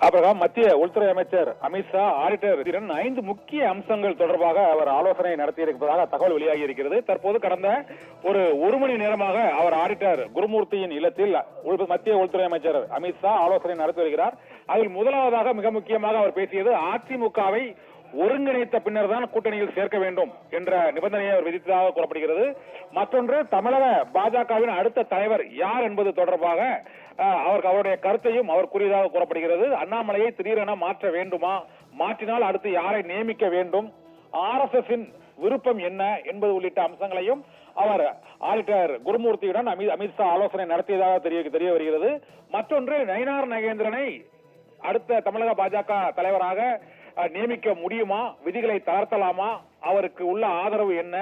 அப்புறம் மத்திய உள்துறை அமைச்சர் அமித்ஷா ஆடிட்டர் 5 முக்கிய அம்சங்கள் தொடர்பாக அவர் ஆலோசனை நடத்தியிருப்பதாக தகவல் வெளியாகி இருக்கிறது. தற்போது கடந்த ஒரு மணி நேரமாக அவர் ஆடிட்டர் குருமூர்த்தியின் இல்லத்தில் மத்திய உள்துறை அமைச்சர் அமித்ஷா ஆலோசனை நடத்தி வருகிறார். அதில் முதலாவதாக மிக முக்கியமாக அவர் பேசியது அதிமுகவை ஒருங்கிணைத்த பின்னர் தான் கூட்டணியில் சேர்க்க வேண்டும் என்ற நிபந்தனையை அவர் விதித்ததாக கூறப்படுகிறது. மற்றொன்று, தமிழக பாஜகவின் அடுத்த தலைவர் யார் என்பது தொடர்பாக அவருடைய கருத்தையும் அவர் கூறியதாக கூறப்படுகிறது. அண்ணாமலையை திடீரென மாற்ற வேண்டுமா, மாற்றினால் அடுத்து யாரை நியமிக்க வேண்டும், RSS விருப்பம் என்ன என்பது உள்ளிட்ட அம்சங்களையும் அவர் ஆடிட்டர் குருமூர்த்தியுடன் அமித்ஷா ஆலோசனை நடத்தியதாக தெரிய வருகிறது. மற்றொன்று, நயினார் நாகேந்திரனை அடுத்த தமிழக பாஜக தலைவராக நியமிக்க முடியுமா, விதிகளை தளர்த்தலாமா, அவருக்கு உள்ள ஆதரவு என்ன,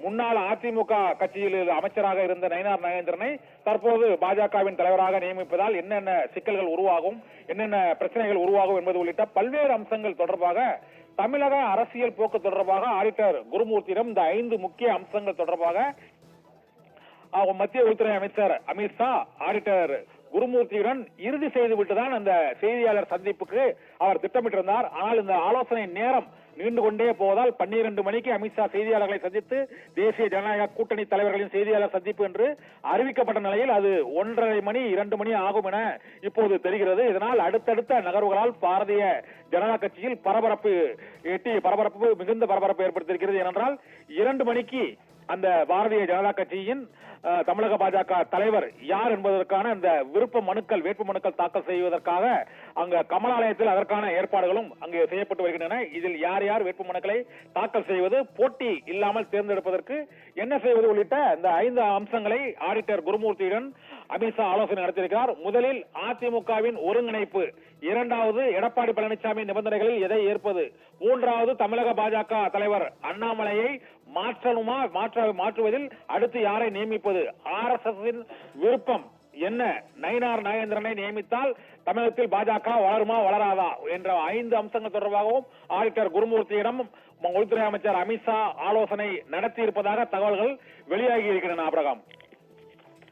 முன்னாள் அதிமுக கட்சியில் அமைச்சராக இருந்த நயினார் நாகேந்திரனை தற்போது பாஜகவின் தலைவராக நியமிப்பதால் என்னென்ன சிக்கல்கள் உருவாகும், என்னென்ன பிரச்சனைகள் உருவாகும் என்பது உள்ளிட்ட பல்வேறு அம்சங்கள் தொடர்பாக தமிழக அரசியல் போக்கு தொடர்பாக ஆடிட்டர் குருமூர்த்தியிடம் இந்த 5 முக்கிய அம்சங்கள் தொடர்பாக மத்திய உள்துறை அமைச்சர் அமித்ஷா ஆடிட்டர் குருமூர்த்தியுடன் இறுதி செய்துவிட்டுதான் அந்த செய்தியாளர் சந்திப்புக்கு அவர் திட்டமிட்டிருந்தார். ஆனால் இந்த ஆலோசனை நேரம் நீண்டு கொண்டே போவதால் 12 மணிக்கு அமித்ஷா செய்தியாளர்களை சந்தித்து தேசிய ஜனநாயக கூட்டணி தலைவர்களின் செய்தியாளர் சந்திப்பு என்று அறிவிக்கப்பட்ட நிலையில் அது 1:30 மணி 2 மணி ஆகும் என இப்போது தெரிகிறது. இதனால் அடுத்தடுத்த நகர்வுகளால் பாரதிய ஜனதா கட்சியில் மிகுந்த பரபரப்பு ஏற்படுத்தியிருக்கிறது. ஏனென்றால் 2 மணிக்கு அந்த பாரதிய ஜனதா கட்சியின் தமிழக பாஜக தலைவர் யார் என்பதற்கான இந்த வேட்பு மனுக்கள் தாக்கல் செய்வதற்காக அங்க கமலாலயத்தில் அதற்கான ஏற்பாடுகளும் அங்கே செய்யப்பட்டு வருகின்றன. இதில் யார் யார் வேட்பு மனுக்களை தாக்கல் செய்வது, போட்டி இல்லாமல் தேர்ந்தெடுப்பதற்கு என்ன செய்வது உள்ளிட்ட இந்த 5 அம்சங்களை ஆடிட்டர் குருமூர்த்தியுடன் அமித்ஷா ஆலோசனை நடத்தியிருக்கிறார். முதலில் அதிமுகவின் ஒருங்கிணைப்பு, 2வது எடப்பாடி பழனிசாமி நிபந்தனைகளில் எதை ஏற்பது, 3வது தமிழக பாஜக தலைவர் அண்ணாமலையை மாற்றுவதில் அடுத்து யாரை நியமிப்பது, RSS விருப்பம் என்ன, நயினார் நாகேந்திரனை நியமித்தால் தமிழகத்தில் பாஜக வளருமா வளராதா என்ற 5 அம்சங்கள் தொடர்பாகவும் ஆடிட்டர் குருமூர்த்தியிடம் உள்துறை அமைச்சர் அமித்ஷா ஆலோசனை நடத்தி இருப்பதாக தகவல்கள் வெளியாகி இருக்கின்றன. ஆபிரகாம்.